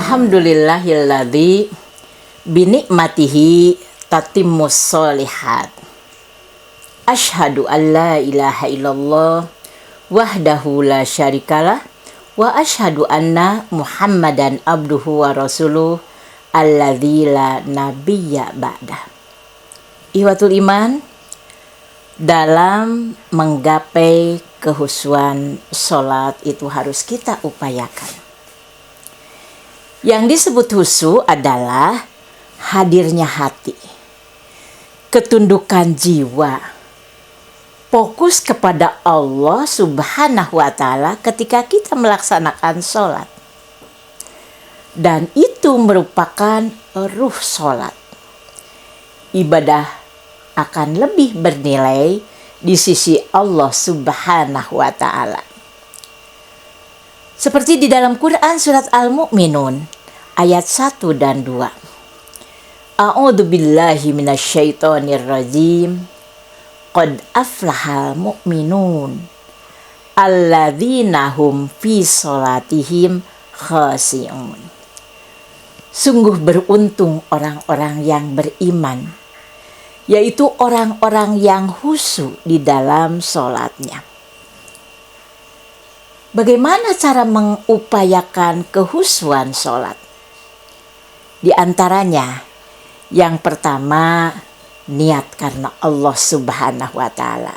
Alhamdulillahilladzi binikmatihi tatimmus sholihat. Asyhadu an la ilaha illallah wahdahu la syarikalah wa asyhadu anna Muhammadan abduhu wa rasuluh alladzi la nabiyya ba'dah. Ihwatul iman, dalam menggapai kehusuan sholat itu harus kita upayakan. Yang disebut husu adalah hadirnya hati, ketundukan jiwa, fokus kepada Allah Subhanahu wa Ta'ala ketika kita melaksanakan sholat. Dan itu merupakan ruh sholat. Ibadah akan lebih bernilai di sisi Allah Subhanahu wa Ta'ala. Seperti di dalam Quran surat Al-Mu'minun ayat 1 dan 2. A'udzu billahi minasyaitonir rajim. Qad aflahal mu'minun alladzina hum fi sholatihim khashi'un. Sungguh beruntung orang-orang yang beriman, yaitu orang-orang yang khusyuk di dalam sholatnya. Bagaimana cara mengupayakan kehusuan sholat? Di antaranya, yang pertama, niat karena Allah Subhanahu wa Ta'ala.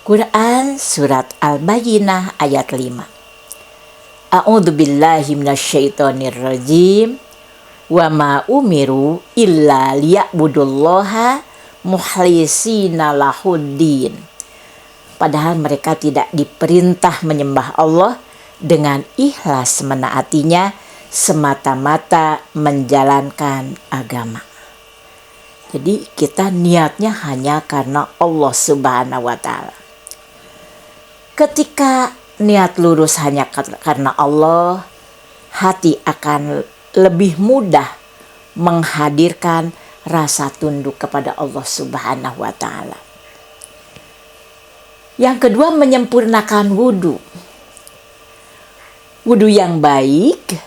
Quran surat Al-Bayyinah ayat 5. A'udzu billahi minasyaitonir rajim. Wa ma umiru illa liya'budullaha mukhlisina lahuddin. Padahal mereka tidak diperintah menyembah Allah dengan ikhlas menaatinya semata-mata menjalankan agama. Jadi kita niatnya hanya karena Allah Subhanahu wa Ta'ala. Ketika niat lurus hanya karena Allah, hati akan lebih mudah menghadirkan rasa tunduk kepada Allah Subhanahu wa Ta'ala. Yang kedua, menyempurnakan wudhu. Wudhu yang baik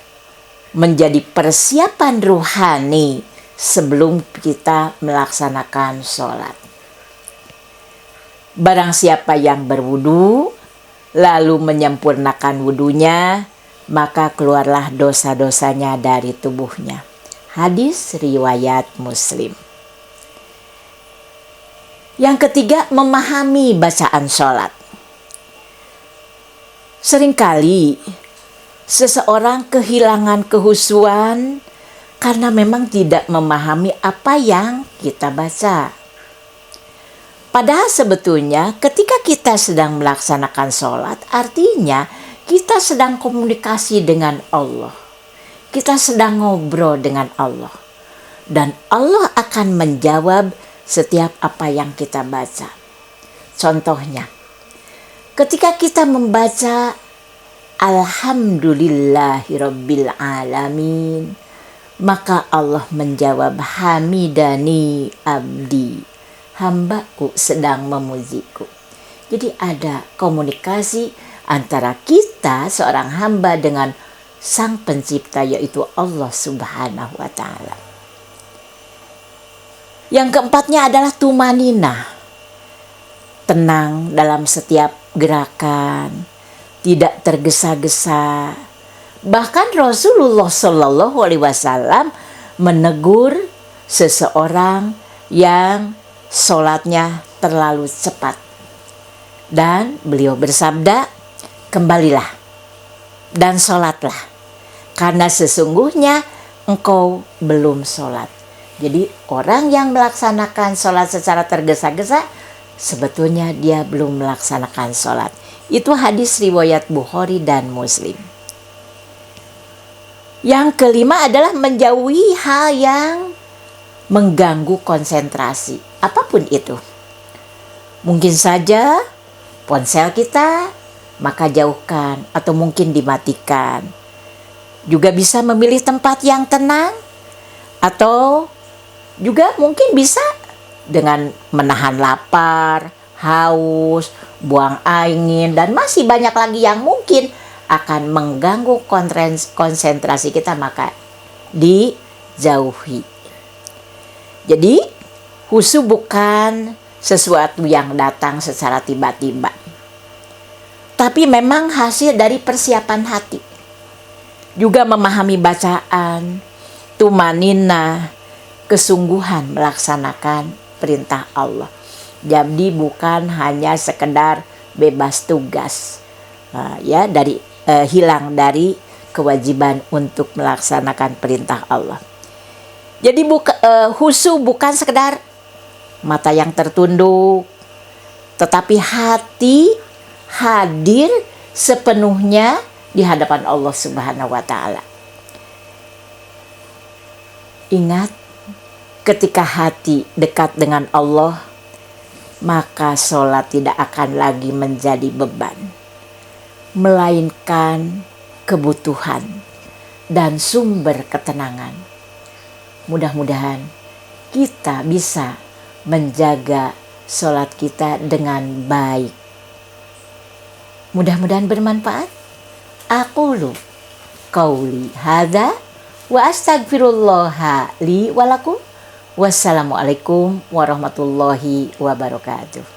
menjadi persiapan ruhani sebelum kita melaksanakan sholat. Barang siapa yang berwudhu lalu menyempurnakan wudhunya, maka keluarlah dosa-dosanya dari tubuhnya. Hadis riwayat Muslim. Yang ketiga, memahami bacaan sholat. Seringkali seseorang kehilangan kehusuan karena memang tidak memahami apa yang kita baca. Padahal sebetulnya ketika kita sedang melaksanakan sholat, artinya kita sedang komunikasi dengan Allah. Kita sedang ngobrol dengan Allah. Dan Allah akan menjawab setiap apa yang kita baca. Contohnya, ketika kita membaca Alhamdulillahirabbil alamin, maka Allah menjawab hamidani abdi, hambaku sedang memujiku. Jadi ada komunikasi antara kita seorang hamba dengan Sang Pencipta, yaitu Allah Subhanahu wa Ta'ala. Yang keempatnya adalah tumaninah, tenang dalam setiap gerakan, tidak tergesa-gesa. Bahkan Rasulullah Shallallahu Alaihi Wasallam menegur seseorang yang sholatnya terlalu cepat, dan beliau bersabda, kembalilah dan sholatlah, karena sesungguhnya engkau belum sholat. Jadi orang yang melaksanakan sholat secara tergesa-gesa, sebetulnya dia belum melaksanakan sholat. Itu hadis riwayat Bukhari dan Muslim. Yang kelima adalah menjauhi hal yang mengganggu konsentrasi, apapun itu. Mungkin saja ponsel kita, maka jauhkan atau mungkin dimatikan. Juga bisa memilih tempat yang tenang, atau juga mungkin bisa dengan menahan lapar, haus, buang angin, dan masih banyak lagi yang mungkin akan mengganggu konsentrasi kita, maka dijauhi. Jadi khusyuk bukan sesuatu yang datang secara tiba-tiba, tapi memang hasil dari persiapan hati. Juga memahami bacaan, tumanina, kesungguhan melaksanakan perintah Allah. Jadi bukan hanya sekedar bebas tugas, hilang dari kewajiban untuk melaksanakan perintah Allah. Jadi khusyuk bukan sekedar mata yang tertunduk, tetapi hati hadir sepenuhnya di hadapan Allah Subhanahu wa Ta'ala. Ingat, ketika hati dekat dengan Allah, maka sholat tidak akan lagi menjadi beban, melainkan kebutuhan dan sumber ketenangan. Mudah-mudahan kita bisa menjaga sholat kita dengan baik. Mudah-mudahan bermanfaat. Aqulu qauli hadza wa astaghfirullaha li wa lakum. Wassalamualaikum warahmatullahi wabarakatuh.